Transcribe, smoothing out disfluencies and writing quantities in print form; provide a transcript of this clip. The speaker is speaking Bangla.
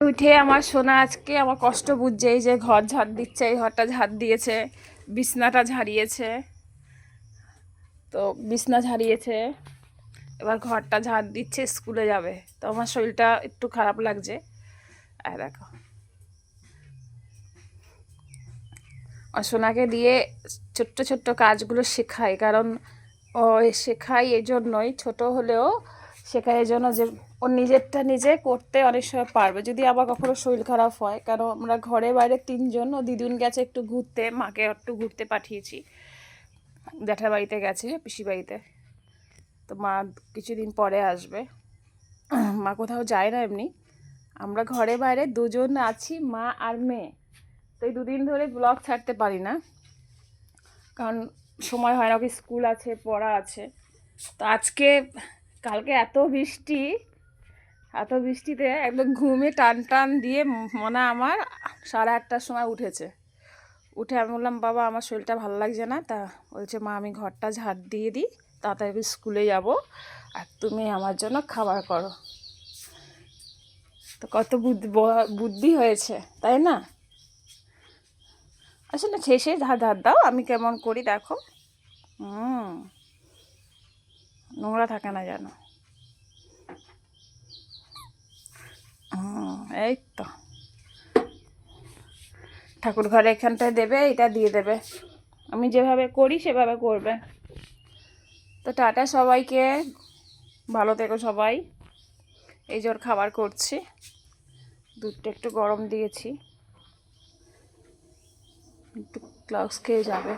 উঠে আমার সোনা আজকে আমার কষ্ট বুঝছে, এই যে ঘর ঝাড় দিচ্ছে, এই ঘরটা ঝাড় দিয়েছে, বিছনাটা ঝাড়িয়েছে, তো বিছনা ঝাড়িয়েছে, এবার ঘরটা ঝাড় দিচ্ছে, স্কুলে যাবে। তো আমার শরীরটা একটু খারাপ লাগছে। আর দেখো আর সোনাকে দিয়ে ছোট্ট ছোট্ট কাজগুলো শেখাই, কারণ ও শেখাই এই জন্যই, ছোট হলেও শেখাই এই জন্য যে ও নিজেরটা নিজে করতে অনেক সময় পারবে, যদি আবার কখনো শরীর খারাপ হয়। কারণ আমরা ঘরে বাইরে তিনজন, ও দিদুন গেছে একটু ঘুরতে, মাকে একটু ঘুরতে পাঠিয়েছি, জ্যাঠার বাড়িতে গেছে, পিসি বাড়িতে। তো মা কিছুদিন পরে আসবে। মা কোথাও যায় না এমনি, আমরা ঘরে বাইরে দুজন আছি, মা আর মেয়ে। তো এই দুদিন ধরে ব্লগ ছাড়তে পারি না, কারণ সময় হয় না, ওকে স্কুল আছে, পড়া আছে। তো আজকে কালকে এত বৃষ্টিতে একদম ঘুমে টান টান দিয়ে মনে আমার 8:30টার সময় উঠেছে। উঠে আমি বললাম, বাবা আমার শরীরটা ভালো লাগছে না। তা বলছে, মা আমি ঘরটা ঝাড় দিয়ে দিই, তাড়াতাড়ি স্কুলে যাব, আর তুমি আমার জন্য খাবার করো। তো কত বুদ্ধি হয়েছে, তাই না? আসলে শেষে ধার দাও, আমি কেমন করি দেখো। নোংরা থাকে না যেন। এই তো ঠাকুর ঘরে এখানটায় দেবে, এটা দিয়ে দেবে, আমি যেভাবে করি সেভাবে করবে। তো টাটা সবাইকে, ভালো থেকো সবাই। এই জোর খাবার করছি, দুধটা একটু গরম দিয়েছি, একটু গ্লাভস খেয়ে যাবে।